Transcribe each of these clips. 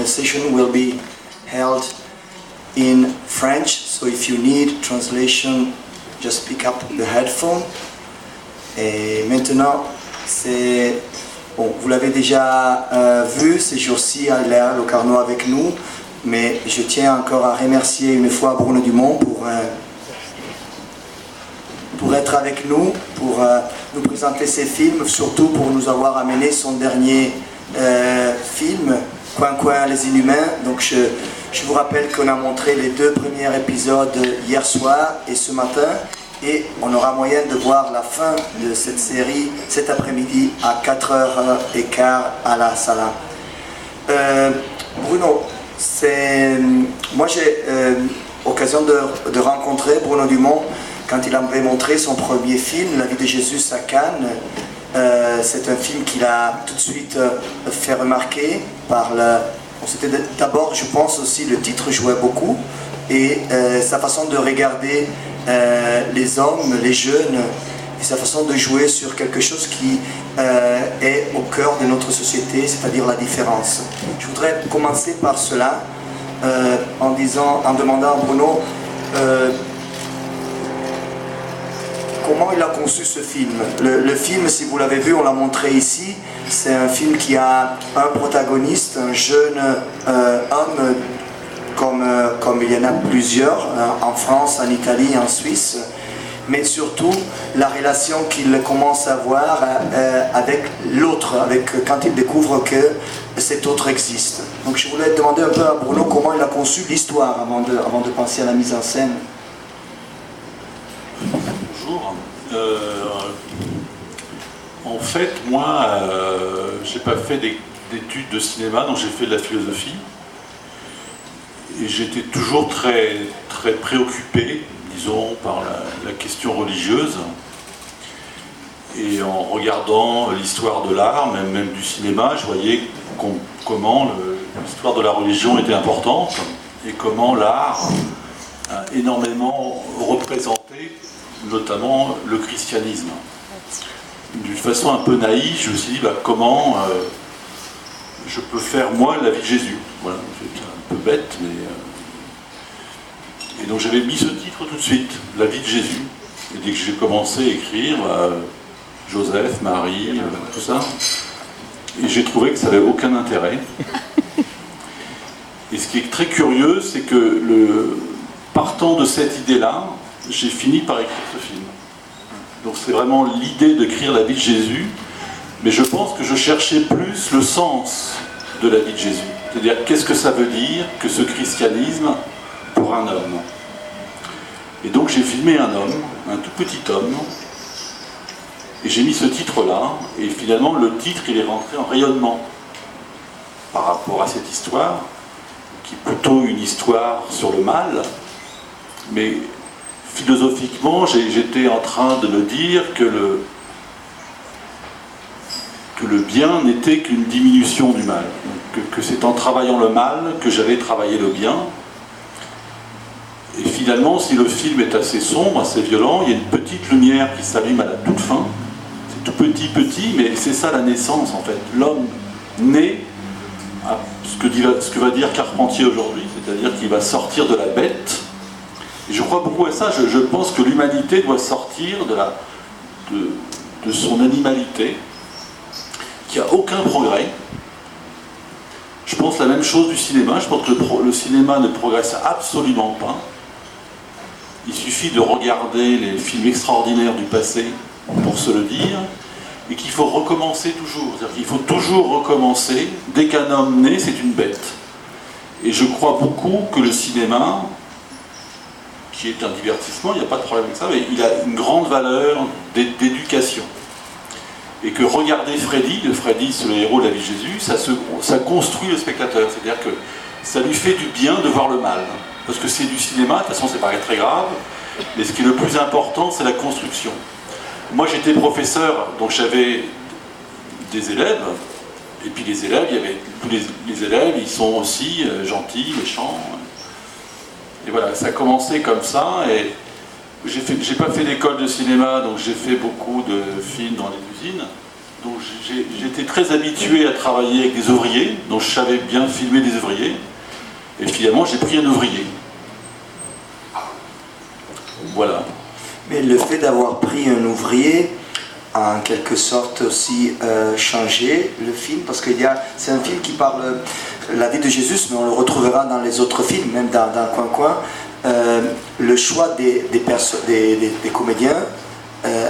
conversation will be held in French, so if you need translation, just pick up the headphone. Et maintenant, c'est... Bon, vous l'avez déjà vu, ces jours-ci, Léa Locarno avec nous, mais je tiens encore à remercier une fois Bruno Dumont pour être avec nous, pour nous présenter ses films, surtout pour nous avoir amené son dernier film, Coin Coin les Inhumains. Donc je vous rappelle qu'on a montré les 2 premiers épisodes hier soir et ce matin, et on aura moyen de voir la fin de cette série cet après-midi à 4h15 à la Sala. Bruno, moi j'ai occasion de rencontrer Bruno Dumont quand il avait montré son premier film, La vie de Jésus à Cannes. C'est un film qu'il a tout de suite fait remarquer par c'était d'abord, je pense aussi, le titre jouait beaucoup, et sa façon de regarder les hommes, les jeunes, et sa façon de jouer sur quelque chose qui est au cœur de notre société, c'est-à-dire la différence. Je voudrais commencer par cela, en demandant à Bruno comment il a conçu ce film. Le film, si vous l'avez vu, on l'a montré ici, c'est un film qui a un protagoniste, un jeune homme, comme il y en a plusieurs, en France, en Italie, en Suisse, mais surtout la relation qu'il commence à avoir avec l'autre, quand il découvre que cet autre existe. Donc je voulais demander un peu à Bruno comment il a conçu l'histoire avant de penser à la mise en scène. Bonjour. En fait, moi, j'ai pas fait d'études de cinéma, donc j'ai fait de la philosophie. Et j'étais toujours très, très préoccupé, disons, par la question religieuse. Et en regardant l'histoire de l'art, même du cinéma, je voyais comment l'histoire de la religion était importante et comment l'art a énormément représenté notamment le christianisme. D'une façon un peu naïve, je me suis dit comment je peux faire moi la vie de Jésus. Voilà, c'est un peu bête, mais... Et donc j'avais mis ce titre tout de suite, La vie de Jésus. Et dès que j'ai commencé à écrire, Joseph, Marie, tout ça, et j'ai trouvé que ça n'avait aucun intérêt. Et ce qui est très curieux, c'est que partant de cette idée-là, j'ai fini par écrire ce film. Donc c'est vraiment l'idée d'écrire la vie de Jésus, mais je pense que je cherchais plus le sens de la vie de Jésus. C'est-à-dire, qu'est-ce que ça veut dire que ce christianisme pour un homme? Et donc j'ai filmé un homme, un tout petit homme, et j'ai mis ce titre-là, et finalement le titre il est rentré en rayonnement par rapport à cette histoire, qui est plutôt une histoire sur le mal, mais philosophiquement, j'étais en train de me dire que le bien n'était qu'une diminution du mal. Que c'est en travaillant le mal que j'allais travailler le bien. Et finalement, si le film est assez sombre, assez violent, il y a une petite lumière qui s'allume à la toute fin. C'est tout petit, mais c'est ça la naissance en fait. L'homme naît à ce que va dire Carpentier aujourd'hui, c'est-à-dire qu'il va sortir de la bête. Et je crois beaucoup à ça, je pense que l'humanité doit sortir de son animalité, qui n'a aucun progrès. Je pense la même chose du cinéma, je pense que le cinéma ne progresse absolument pas. Il suffit de regarder les films extraordinaires du passé pour se le dire, et qu'il faut recommencer toujours. C'est-à-dire qu'il faut toujours recommencer, dès qu'un homme naît, c'est une bête. Et je crois beaucoup que le cinéma, qui est un divertissement, il n'y a pas de problème avec ça, mais il a une grande valeur d'éducation. Et que regarder Freddy, c'est le héros de la vie de Jésus, ça construit le spectateur. C'est-à-dire que ça lui fait du bien de voir le mal. Parce que c'est du cinéma, de toute façon c'est pas très grave, mais ce qui est le plus important, c'est la construction. Moi j'étais professeur, donc j'avais des élèves, et puis les élèves, il y avait tous les élèves, ils sont aussi gentils, méchants. Et voilà, ça a commencé comme ça, et j'ai pas fait d'école de cinéma, donc j'ai fait beaucoup de films dans les usines. Donc j'étais très habitué à travailler avec des ouvriers, donc je savais bien filmer des ouvriers. Et finalement, j'ai pris un ouvrier. Voilà. Mais le fait d'avoir pris un ouvrier a en quelque sorte aussi changé le film, parce que c'est un film qui parle de la vie de Jésus, mais on le retrouvera dans les autres films, même dans Coin. Le choix des comédiens,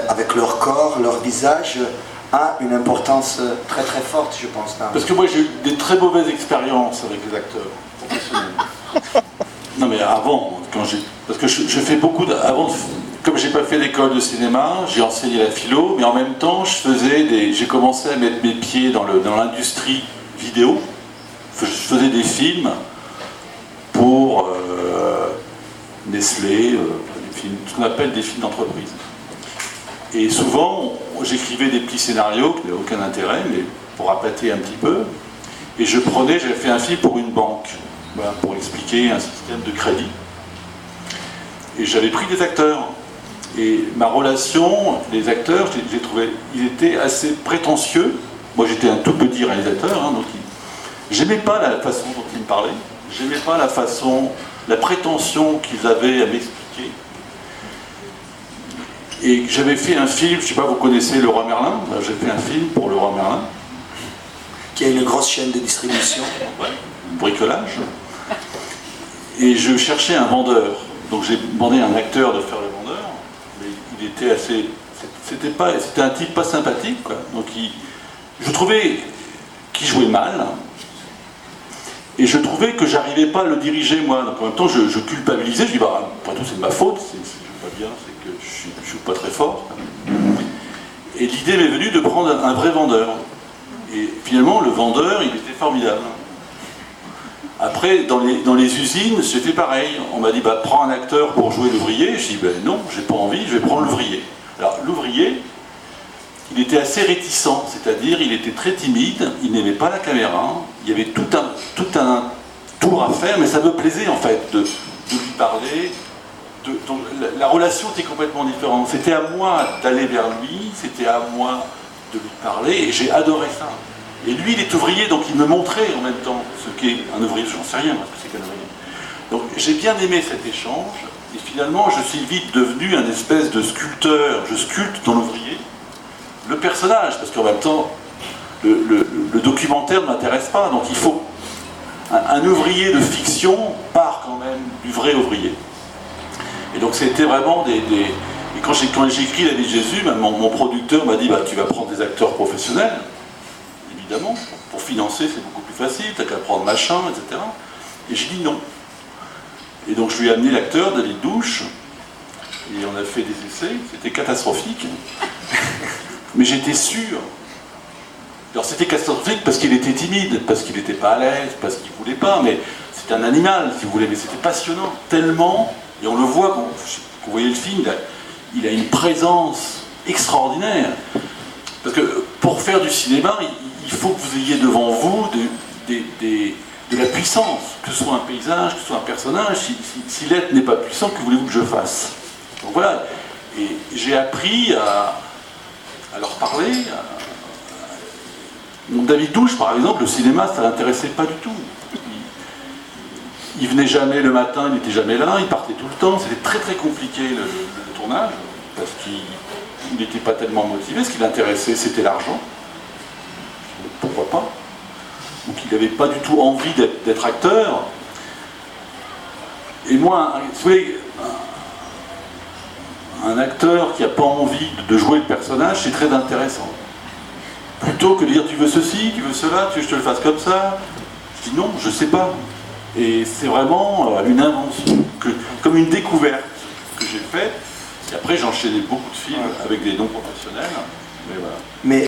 avec leur corps, leur visage, a une importance très très forte, je pense. Parce que moi j'ai eu des très mauvaises expériences avec les acteurs professionnels. Non mais avant, parce que je fais beaucoup avant, comme j'ai pas fait d'école de cinéma, j'ai enseigné la philo, mais en même temps j'ai commencé à mettre mes pieds dans l'industrie vidéo. Je faisais des films pour Nestlé, ce qu'on appelle des films d'entreprise. Et souvent, j'écrivais des petits scénarios qui n'avaient aucun intérêt, mais pour appâter un petit peu. Et j'avais fait un film pour une banque, voilà, pour expliquer un système de crédit. Et j'avais pris des acteurs. Et ma relation, les acteurs, j'ai trouvé, ils étaient assez prétentieux. Moi, j'étais un tout petit réalisateur, hein, donc j'aimais pas la façon dont ils me parlaient. J'aimais pas la prétention qu'ils avaient à m'expliquer. Et j'avais fait un film, je ne sais pas, vous connaissez Leroy Merlin, j'ai fait un film pour Leroy Merlin. Qui a une grosse chaîne de distribution. Ouais, bricolage. Et je cherchais un vendeur. Donc j'ai demandé à un acteur de faire le vendeur, mais il était assez... C'était un type pas sympathique, quoi. Donc je trouvais qu'il jouait mal. Et je trouvais que j'arrivais pas à le diriger, moi. Donc en même temps, je culpabilisais, je dis, bah, après tout, c'est de ma faute, je joue pas bien, c'est que je joue pas très fort. Et l'idée m'est venue de prendre un vrai vendeur. Et finalement, le vendeur, il était formidable. Après, dans les usines, j'ai fait pareil. On m'a dit, bah, prends un acteur pour jouer l'ouvrier. Je dis, ben non, j'ai pas envie, je vais prendre l'ouvrier. Alors, l'ouvrier, il était assez réticent, c'est-à-dire il était très timide, il n'aimait pas la caméra, il y avait tout un tour à faire, mais ça me plaisait en fait de lui parler. Donc, la relation était complètement différente. C'était à moi d'aller vers lui, c'était à moi de lui parler, et j'ai adoré ça. Et lui, il est ouvrier, donc il me montrait en même temps ce qu'est un ouvrier. J'en sais rien, parce que c'est qu'un ouvrier. Donc j'ai bien aimé cet échange, et finalement je suis vite devenu un espèce de sculpteur. Je sculpte dans l'ouvrier le personnage, parce qu'en même temps, le documentaire ne m'intéresse pas, donc il faut... Un ouvrier de fiction part quand même du vrai ouvrier. Et donc c'était vraiment des... Et quand j'ai écrit La vie de Jésus, mon producteur m'a dit, bah, tu vas prendre des acteurs professionnels, évidemment, pour financer c'est beaucoup plus facile, t'as qu'à prendre machin, etc. Et j'ai dit non. Et donc je lui ai amené l'acteur, David Douche, et on a fait des essais, c'était catastrophique. Mais j'étais sûr. Alors c'était catastrophique parce qu'il était timide, parce qu'il n'était pas à l'aise, parce qu'il ne voulait pas, mais c'était un animal, si vous voulez, mais c'était passionnant, tellement, et on le voit, quand vous voyez le film, il a une présence extraordinaire. Parce que pour faire du cinéma, il faut que vous ayez devant vous de la puissance, que ce soit un paysage, que ce soit un personnage. Si l'être n'est pas puissant, que voulez-vous que je fasse? Donc voilà, et j'ai appris à leur parler. Donc David Douche, par exemple, le cinéma, ça ne l'intéressait pas du tout. Il venait jamais le matin, il n'était jamais là, il partait tout le temps. C'était très très compliqué le tournage, parce qu'il n'était pas tellement motivé. Ce qui l'intéressait, c'était l'argent. Pourquoi pas? Donc il n'avait pas du tout envie d'être acteur. Et moi, vous voyez, un acteur qui n'a pas envie de jouer le personnage, c'est très intéressant. Plutôt que de dire tu veux ceci, tu veux cela, tu veux que je te le fasse comme ça. Je dis non, je sais pas. Et c'est vraiment une invention, comme une découverte que j'ai faite. Et après j'ai enchaîné beaucoup de films avec des non professionnels. Mais voilà.